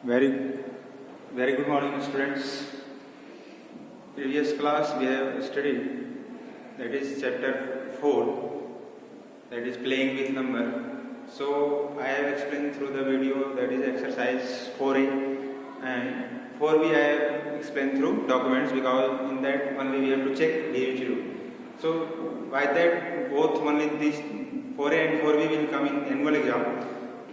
Very, very good morning, students. Previous class we have studied, that is chapter 4, that is playing with number. So I have explained through the video, that is exercise 4a, and 4b I have explained through documents, because in that only we have to check DUT rule. So by that both only these 4a and 4b will come in annual exam.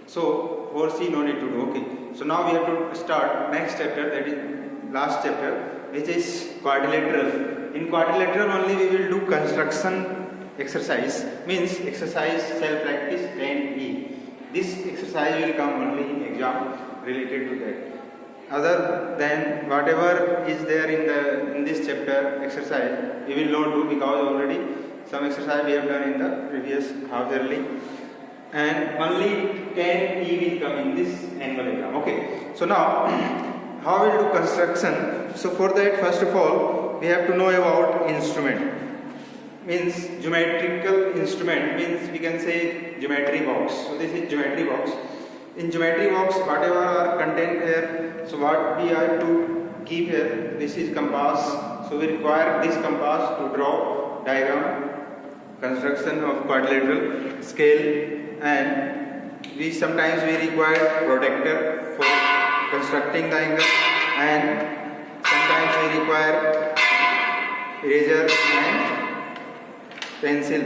So 4c no need to do. Okay. So now we have to start next chapter, that is last chapter, which is quadrilateral. In quadrilateral only we will do construction exercise, means exercise self practice 10e. This exercise will come only in exam related to that. Other than whatever is there in this chapter exercise, we will not do, because already some exercise we have done in the previous half yearly. And only 10e will come in this annual exam. Okay. So now, how we'll do construction? So for that, first of all, we have to know about instrument. Means geometrical instrument, means we can say geometry box. So this is geometry box. In geometry box, whatever are contained here, so what we have to keep here, this is compass. So we require this compass to draw diagram, construction of quadrilateral, scale, and we sometimes require protractor for constructing the angle, and sometimes we require eraser and pencil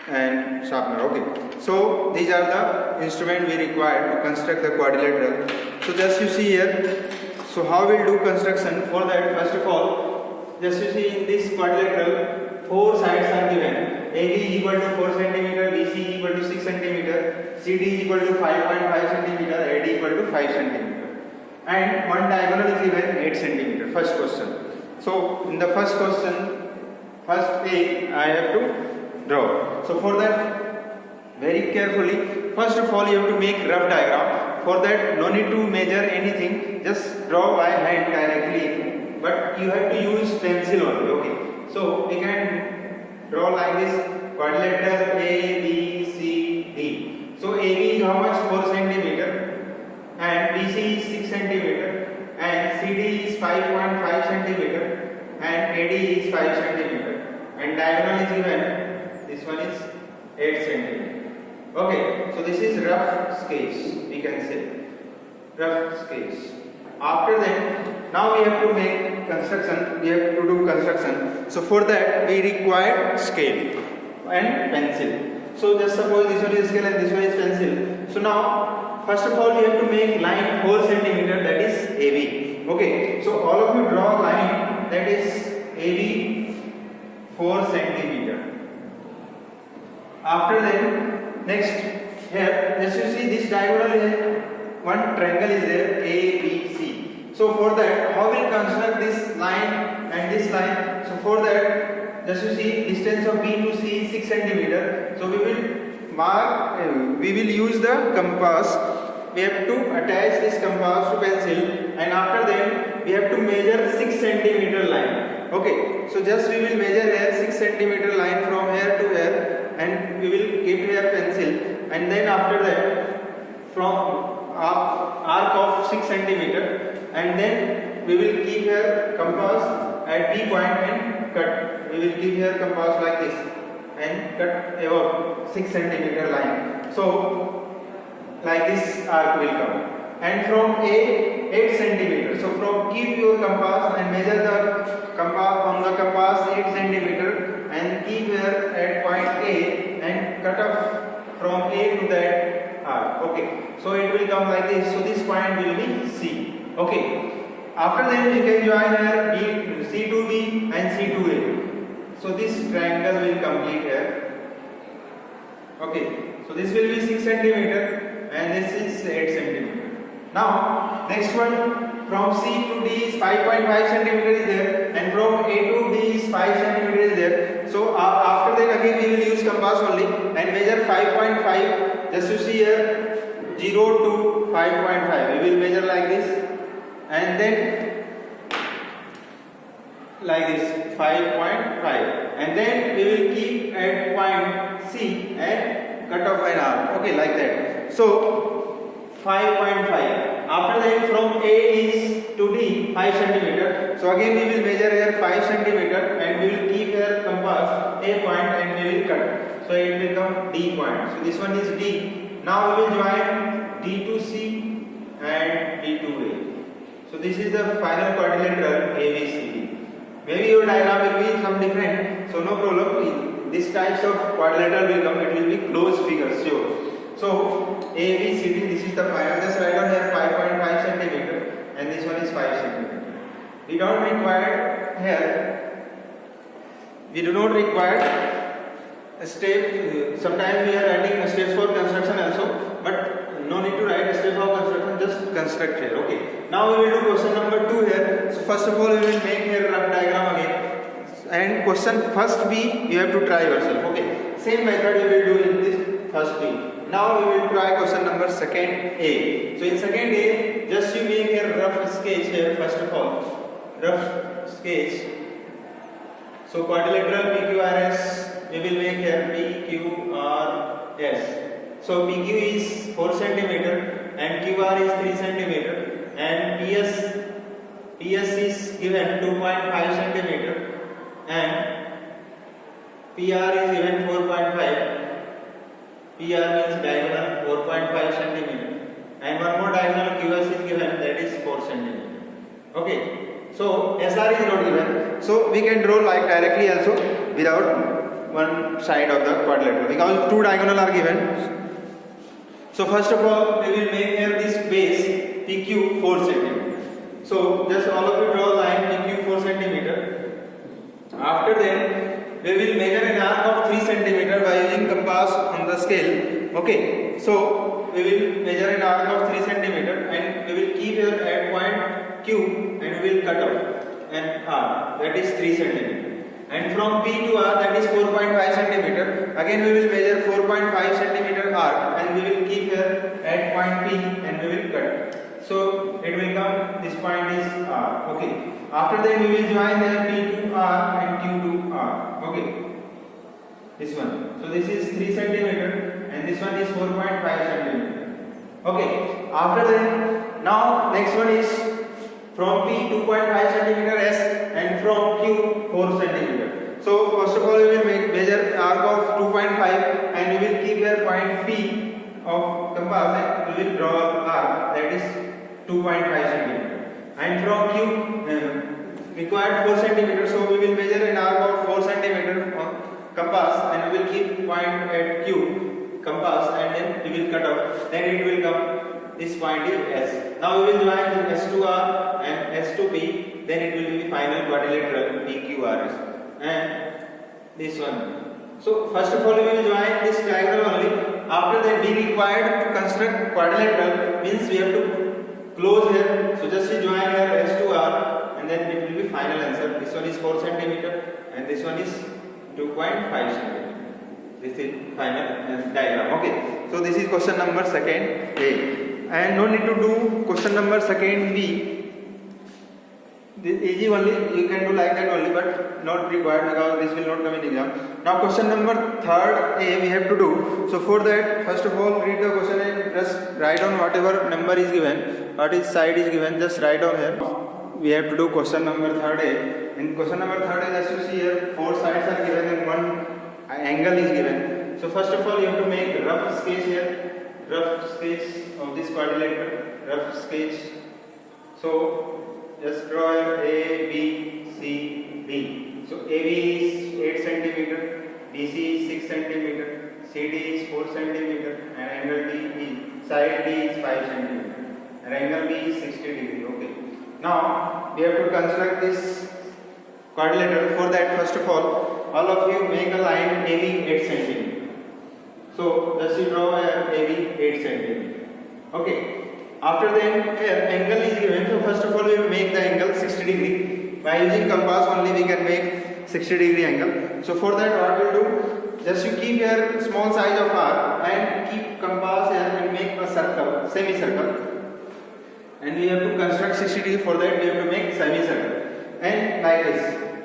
and sharpener. Okay, so these are the instruments we require to construct the quadrilateral. So just you see here, so how we'll do construction? For that, first of all, just you see in this quadrilateral, 4 sides are given. AD is equal to 4 cm, BC is equal to 6 cm, CD is equal to 5.5 cm, AD equal to 5 cm. And one diagonal is given 8 cm. First question. So in the first question, first A I have to draw. So for that, very carefully, first of all you have to make rough diagram. For that, no need to measure anything, just draw by hand directly. But you have to use pencil only. Okay. So we can draw like this quadrilateral A, B, C, D. So AB is how much? 4 cm, and BC is 6 cm, and CD is 5.5 cm, and AD is 5 cm, and diagonal is given. This one is 8 cm. Okay, so this is rough sketch, we can say. Rough sketch. After that, now we have to make construction, we have to do construction. So for that, we require scale and pencil. So just suppose this one is scale and this one is pencil. So now, first of all, we have to make line 4 cm, that is AB. Okay, so all of you draw line, that is AB 4 cm. After that, next here, as you see this diagonal here, one triangle is there, ABC. So for that, how will construct this line and this line? So for that, just you see distance of B to C is 6 cm. So we will mark, we will use the compass. We have to attach this compass to pencil, and after that we have to measure 6 cm line. Okay, so just we will measure here 6 cm line from here to here, and we will keep here pencil, and then after that from arc of 6 cm, and then we will keep here compass at B point and cut. We will keep here compass like this and cut above 6 cm line. So like this arc will come. And from A, 8 cm. So from keep your compass and measure the compass on the compass 8 cm, and keep here at point A and cut off from A to that arc. Okay. So it will come like this. So this point will be C. Okay. After that, you can join here B, C to B and C to A. So this triangle will complete here. Okay. So this will be 6 cm and this is 8 cm. Now next one, from C to D is 5.5 cm is there, and from A to D is 5 cm is there. So after that again we will use compass only and measure 5.5. Just you see here 0 to 5.5. We will measure like this, and then like this 5.5, and then we will keep at point C and cut off an arc. Okay, like that. So 5.5. After that from A is to D 5 centimeter. So again we will measure here 5 centimeter and we will keep here compass A point and we will cut. So it will become D point. So this one is D. Now we will join D to C and D to A. So this is the final quadrilateral ABCD. Maybe your diagram will be some different. So no problem. This types of quadrilateral will come. It will be closed figures. Sure. So ABCD, this is the final. Just write down here 5.5 centimeter and this one is 5 centimeter. We don't require here. We do not require a step. Sometimes we are writing a steps for construction also, but no need to write a step for construction. Just construct here. Okay. Now we will do question number 2 here. So first of all, we will make here rough diagram again. And question first B, you have to try yourself. Okay. Same method you will do in this first B. Now we will try question number second A. So in second A, just you make a rough sketch here first of all. Rough sketch. So quadrilateral PQRS we will make here PQRS. So PQ is 4 centimeter and QR is 3 centimeter and PS is given 2.5 centimeter and PR is given 4.5. PR means diagonal 4.5 centimeter and one more diagonal QS is given, that is 4 centimeter. Okay. So SR is not given. So we can draw like directly also without one side of the quadrilateral because 2 diagonal are given. So first of all we will make here this base PQ 4 centimeter. So just all of you draw line PQ 4 centimeter. After that we will measure an arc of 3 centimeter by using compass on the scale. Okay. So we will measure an arc of 3 centimeter and we will keep here at point Q and we will cut out an arc that is 3 centimeter. And from P to R, that is 4.5 centimeter. Again we will measure 4.5 centimeter arc and we will keep here at point P and we will cut. So it will come, this point is R. Okay. After that we will join the P to R and Q to R. Okay. This one. So this is 3 centimeter and this one is 4.5 centimeter. Okay. After that, now next one is from P 2.5 centimeter S and from Q 4 centimeter. So first of all we will measure arc of 2.5 and we will keep here point P of compass and we will draw arc that is 2.5 centimeter. And from Q required 4 centimeter, so we will measure an arc of 4 centimeter on compass and we will keep point at Q compass and then we will cut off. Then it will come. This point is S. Now we will join S to R and S to P. Then it will be the final quadrilateral PQRS and this one. So first of all we will join this diagram only. After that we required to construct quadrilateral means we have to close here. So just you join here S to R and then it will be final answer. This one is 4 centimeter and this one is 2.5 centimeter. This is final diagram. Okay. So this is question number second A. And no need to do question number second B. This easy only, you can do like that only, but not required because this will not come in exam. Now question number third A we have to do. So for that, first of all read the question and just write down whatever number is given, what is side is given, just write down here. We have to do question number third A. In question number third A, as you see here, 4 sides are given and 1 angle is given. So first of all you have to make a rough sketch here. Rough sketch of this quadrilateral, rough sketch. So just draw A, B, C, D. So AB is 8 centimeter, BC is 6 centimeter, CD is 4 centimeter, and angle D is side D is 5 centimeter, and angle B is 60 degree. Okay. Now we have to construct this quadrilateral. For that, first of all of you make a line AB 8 centimeter. So just you draw a AB 8 centimeter. Okay. After that, here angle is given. So first of all, we will make the angle 60 degree. By using compass only, we can make 60 degree angle. So for that, what we'll do? Just you keep here small size of arc and keep compass here and make a circle, semicircle. And we have to construct 60 degree. For that, we have to make semicircle. And like this.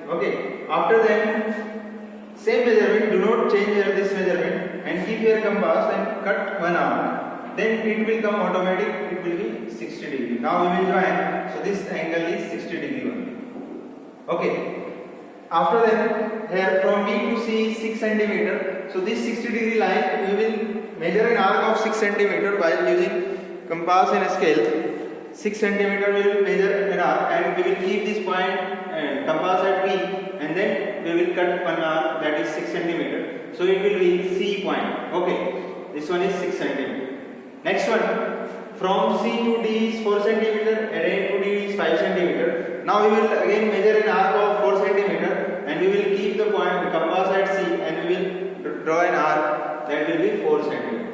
Okay. After that, same measurement. Do not change here this measurement. And keep your compass and cut one arc. then it will come automatic, it will be 60 degree. Now we will join, so this angle is 60 degree only. Okay. After that, here from B to C is 6 centimeter. So this 60 degree line we will measure an arc of 6 centimeter by using compass and scale. 6 centimeter we will measure an arc, and we will keep this point and compass at B, and then we will cut one arc that is 6 centimeter. So it will be C point. Okay, this one is 6 centimeter. Next one, from C to D is 4 centimeter and A to D is 5 centimeter. Now we will again measure an arc of 4 centimeter, and we will keep the point compass at C, and we will draw an arc that will be 4 centimeter.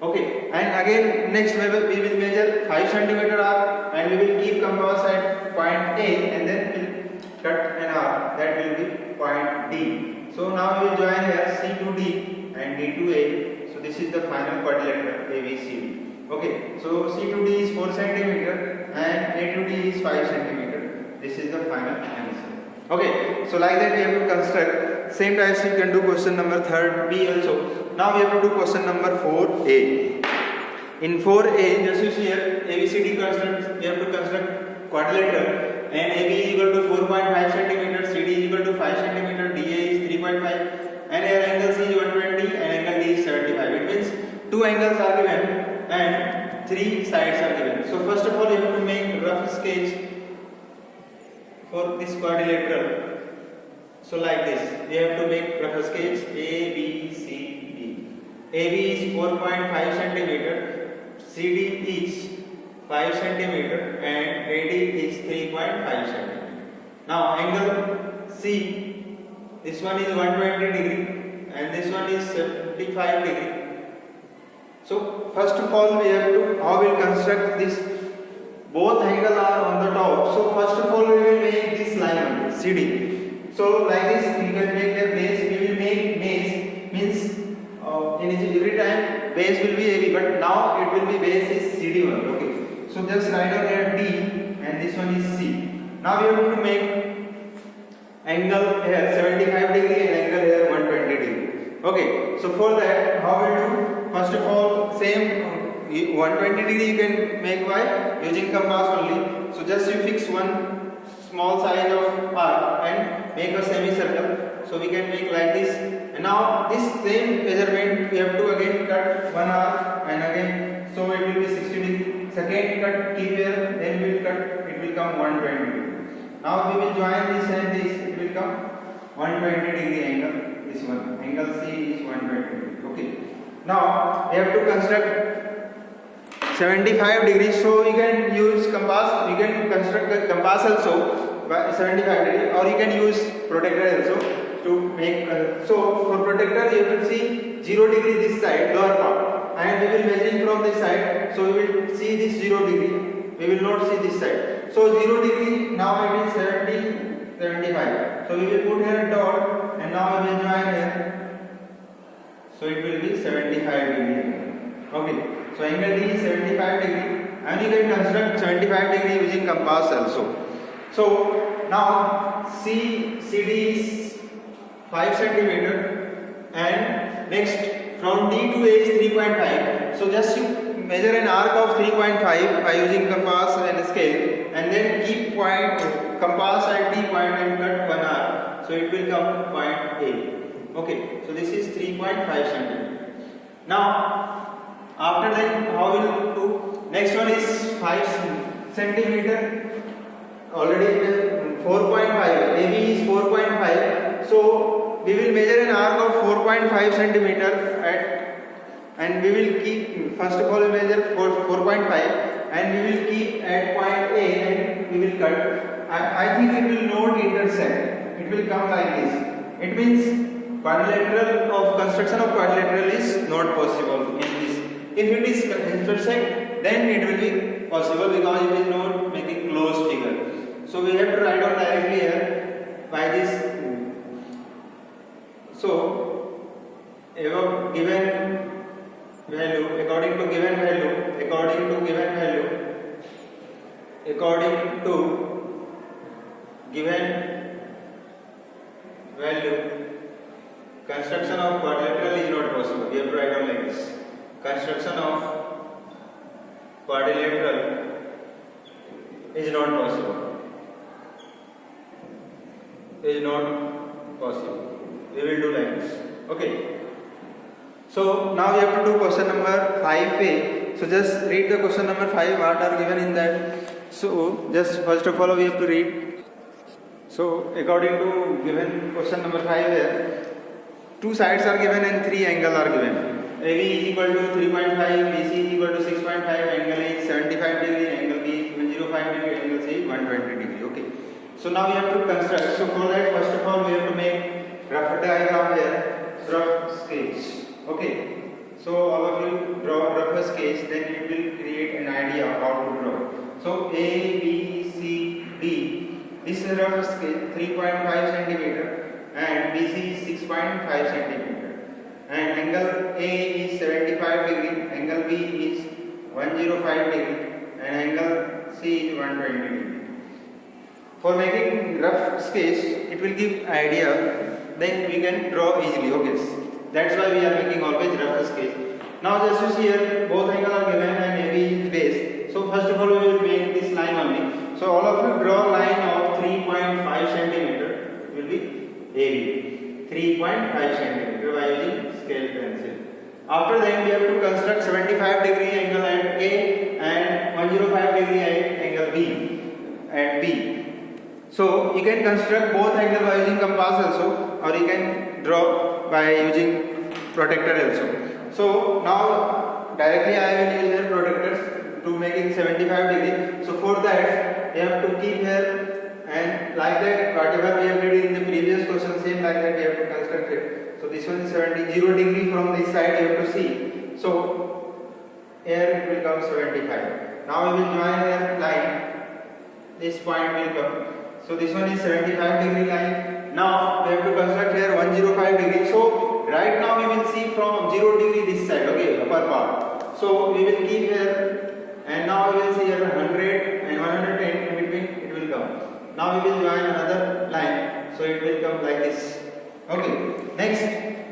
Okay, and again next we will measure 5 centimeter arc, and we will keep compass at point A, and then we will cut an arc that will be point D. So now we will join here C to D and D to A. So this is the final quadrilateral ABCD. Okay, so C to D is 4 centimeter and A to D is 5 centimeter. This is the final answer. Okay, so like that we have to construct. Same types we can do question number 3B also. Now we have to do question number 4A. In 4A, just you see here, ABCD construct, we have to construct quadrilateral, and AB is equal to 4.5 centimeter, CD is equal to 5 centimeter, DA is 3.5, and here angle C is 120 and angle D is 75. It means two angles are given and three sides are given. So first of all, you have to make rough sketch for this quadrilateral. So like this, we have to make rough sketch A, B, C, D. AB is 4.5 centimeter, CD is 5 centimeter, and AD is 3.5 centimeter. Now angle C, this one is 120 degree and this one is 75 degree. So first of all, we have to, how we will construct this? Both angles are on the top. So first of all, we will make this line CD. So like this, we can make a base. We will make base, means in every time base will be AB, but now it will be base is CD1. Okay. So just write down here D, and this one is C. Now we have to make angle here 75 degree and angle here 120 degree. Okay. So for that, how we do? First of all, same 120 degree you can make by using compass only. So just you fix one small size of arc and make a semicircle. So we can make like this. And now this same measurement we have to again cut one arc and again. So it will be 60 degree. Second cut keep here. Then we will cut. It will come 120 degree. Now we will join this and this. It will come 120 degree angle. This one angle C is 120 degree. Okay. Now we have to construct 75 degrees, so you can use compass, you can construct the compass also by 75 degrees, or you can use protractor also to make. So for protractor you will see 0 degree this side, lower part, and we will measuring from this side, so we will see this 0 degree, we will not see this side. So 0 degree, now it is 70, 75. So we will put here a dot, and now we will join here. So it will be 75 degree. Okay. So angle D is 75 degree, and you can construct 75 degree using compass also. So now CD is 5 centimeter, and next from D to A is 3.5. So just you measure an arc of 3.5 by using compass and scale, and then keep point compass at D point and cut one arc. So it will come point A. Okay, so this is 3.5 centimeter. Now, after that, how will do? Next one is 5 centimeter. Already 4.5. AB is 4.5. So we will measure an arc of 4.5 centimeter and we will keep. First of all, we measure 4.5, and we will keep at point A, and we will cut. I think it will not intersect. It will come like this. It means quadrilateral of construction of quadrilateral is not possible in this. If it is intersect, then it will be possible because it is not making closed figure. So we have to write down directly here by this. So given value, according to given value, construction of quadrilateral is not possible. We have to write down like this. Construction of quadrilateral is not possible. Is not possible. We will do like this. Okay. So now we have to do question number 5a. So just read the question number 5. What are given in that? So just first of all we have to read. So according to given question number 5 here, two sides are given and three angles are given. AB is equal to 3.5, BC is equal to 6.5, angle is 75 degree, angle B is 105 degree, angle C is 120 degree. Okay. So now we have to construct. So for that, first of all we have to make rough diagram here, rough sketch. Okay. So all of you draw rough sketch, then it will create an idea how to draw. So A, B, C, D. This is rough sketch 3.5 centimeter and BC is 6.5 centimeter. And angle A is 75 degree, angle B is 105 degree, and angle C is 120 degree. For making rough sketch, it will give idea, then we can draw easily. Okay, that's why we are making always rough sketch. Now just you see here, both angles are given and AB is base. So first of all we will make this line only. So all of you draw line of 3.5 centimeter will be AB. 3.5 centimeter by using scale pencil. After that we have to construct 75 degree angle at A and 105 degree angle B at B. So you can construct both angles by using compass also, or you can draw by using protractor also. So now directly I will use here protractors to making 75 degree. So for that you have to keep here, and like that whatever we have did in the previous question, same like that we have to construct it. So this one is 0 degree from this side you have to see. So here it will come 75. Now we will join here line. This point will come. So this one is 75 degree line. Now we have to construct here 105 degree. So right now we will see from 0 degree this side, okay, upper part. So we will keep here, and now we will see here 100 and 110 in between it will come. Now we will join another line. So it will come like this. Okay. Next,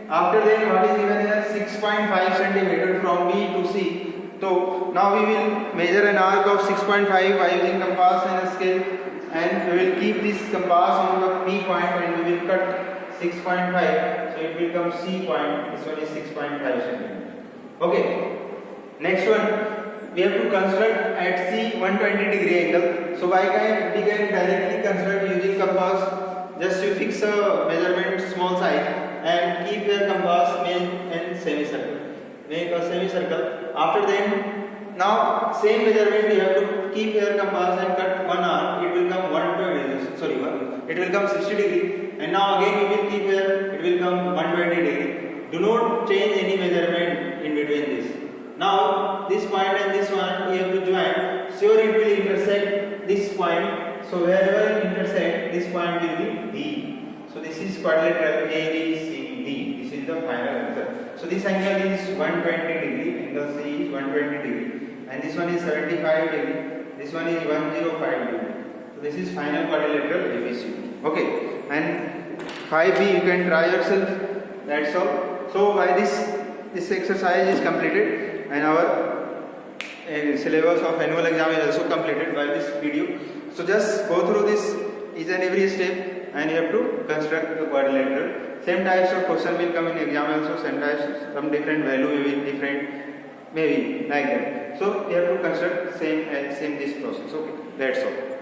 after that what is given here 6.5 centimeter from B to C. So now we will measure an arc of 6.5 by using compass and a scale, and we will keep this compass on the P point and we will cut 6.5. So it will come C point. This one is 6.5 centimeter. Okay. Next one, we have to construct at C 120 degree angle. So we can directly construct using compass. Just you fix a measurement small size and keep your compass and semicircle. Make a semicircle. After then, now same measurement you have to keep your compass and cut 1 arc. It will come 120. Sorry, it will come 60 degree. And now again we will keep here. It will come 120 degree. Do not change any measurement in between this. Now this point and this one you have to join. Sure, it will intersect this point. So wherever it intersect, this point will be D. So this is quadrilateral ABCD. This is the final answer. So this angle is 120 degree. Angle C is 120 degree. And this one is 75 degree. This one is 105 degree. So this is final quadrilateral ABCD. Okay. And 5B you can try yourself. That's all. So by this exercise is completed, and our syllabus of annual exam is also completed by this video. So just go through this each and every step, and you have to construct the quadrilateral. Same types of question will come in exam also. Same types, some different value will be different, maybe like that. So you have to construct same this process. Okay, that's all.